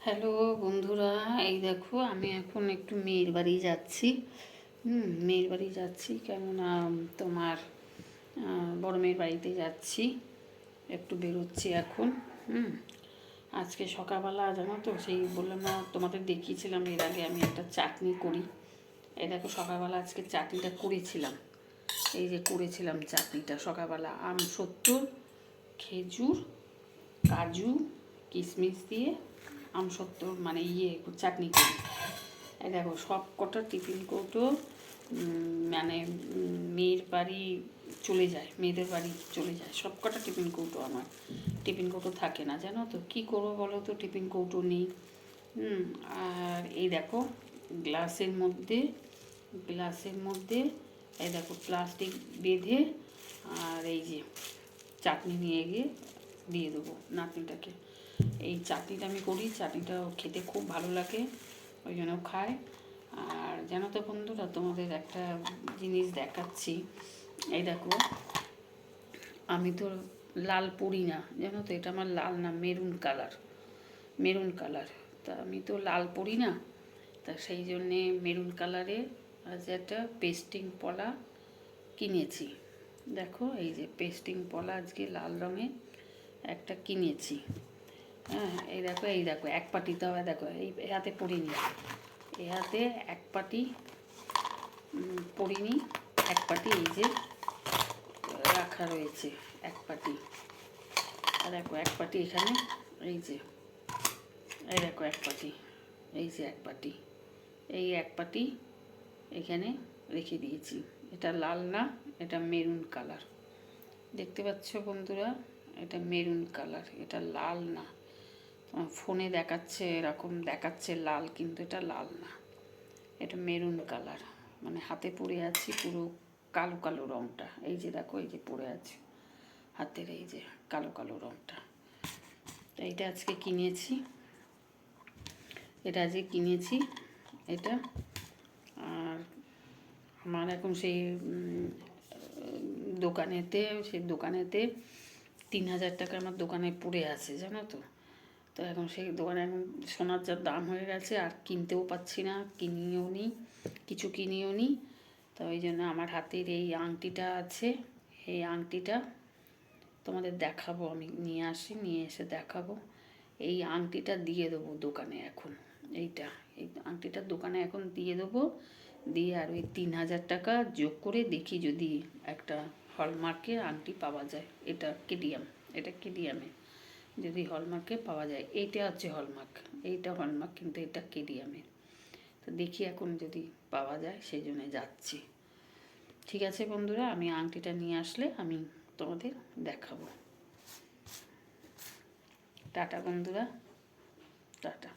Hello বন্ধুরা, এই দেখো আমি এখন একটু মেয়ের বাড়ি যাচ্ছি। মেয়ের বাড়ি যাচ্ছি কেননা তোমার বড় মেয়ের বাড়িতে যাচ্ছি, একটু বেরোচ্ছি এখন। আজকে সকালবেলা জানো তো, সেই বললাম না তোমাদের দেখিয়েছিলাম এর আগে আমি একটা চাটনি করি। এই দেখো সকালবেলা আজকে চাটনিটা করেছিলাম। এই যে করেছিলাম চাটনিটা সকালবেলা, আমসত্ত্ব, খেজুর, কাজু, কিশমিশ দিয়ে আমসত্ত্ব মানে চাটনি করি। এই দেখো সব কটা টিফিন কৌটো মানে মেয়ের বাড়ি চলে যায়, মেয়েদের বাড়ি চলে যায় সব কটা টিফিন কৌটো। আমার টিফিন কৌটো থাকে না, জানো তো কী করবো বলো তো, টিফিন কৌটো নেই। আর এই দেখো গ্লাসের মধ্যে এই দেখো প্লাস্টিক বেঁধে, আর এই যে চাটনি নিয়ে গিয়ে দিয়ে দেবো নাতনিটাকে। এই চাটনিটা আমি করি, চাটনিটা খেতে খুব ভালো লাগে, ওই জন্য খায়। আর জানো তো বন্ধুরা, তোমাদের একটা জিনিস দেখাচ্ছি। এই দেখো আমি তো লাল পরি না, জানো তো, এটা আমার লাল না, মেরুন কালার। তা আমি তো লাল পরি না, তা সেই জন্যে মেরুন কালারে আজ একটা পেস্টিং পলা কিনেছি। দেখো এই যে পেস্টিং পলা আজকে লাল রঙের একটা কিনেছি। হ্যাঁ, এই দেখো এক পাটিতে হবে, দেখো এই হাতে পরিনি, এই হাতে এক পাটি পরিনি, এক পাটি এই যে রাখা রয়েছে এক পাটি। আর দেখো এক পাটি এখানে, এই যে এই দেখো এক পাটি, এই যে এক পাটি, এই এক পাটি এখানে রেখে দিয়েছি। এটা লাল না, এটা মেরুন কালার। দেখতে পাচ্ছ বন্ধুরা, এটা মেরুন কালার, এটা লাল না। ফোনে দেখাচ্ছে এরকম দেখাচ্ছে লাল, কিন্তু এটা লাল না, এটা মেরুন কালার। মানে হাতে পরে আছি পুরো কালো কালো রঙটা, এই যে দেখো এই যে পরে আছে হাতের, এই যে কালো কালো রঙটা। তো এটা আজকে কিনেছি, এটা। আর আমার এখন সেই দোকানেতে 3,000 টাকা আমার দোকানে পড়ে আছে, জানো তো। তো এখন সেই দোকানে এখন সোনার যা দাম হয়ে গেছে, আর কিনতেও পাচ্ছি না, কিছু কিনিও নি। তো ওই জন্য আমার হাতের এই আংটিটা আছে, এই আংটিটা তোমাদের দেখাবো, আমি নিয়ে এসে দেখাবো। এই আংটিটা দিয়ে দেবো দোকানে এখন, এই আংটিটা দোকানে এখন দিয়ে দেবো, দিয়ে আর ওই 3,000 টাকা যোগ করে দেখি যদি একটা হলমার্কের আংটি পাওয়া যায়। এটা কেডিয়ামে যদি হলমার্কে পাওয়া যায়। এইটা হচ্ছে হলমার্ক, এইটা হলমার্ক, কিন্তু এটা কেডিয়ামের। তো দেখি এখন যদি পাওয়া যায়, সেই জন্য যাচ্ছি। ঠিক আছে বন্ধুরা, আমি আংটিটা নিয়ে আসলে আমি তোমাদের দেখাবো। টাটা বন্ধুরা, টাটা।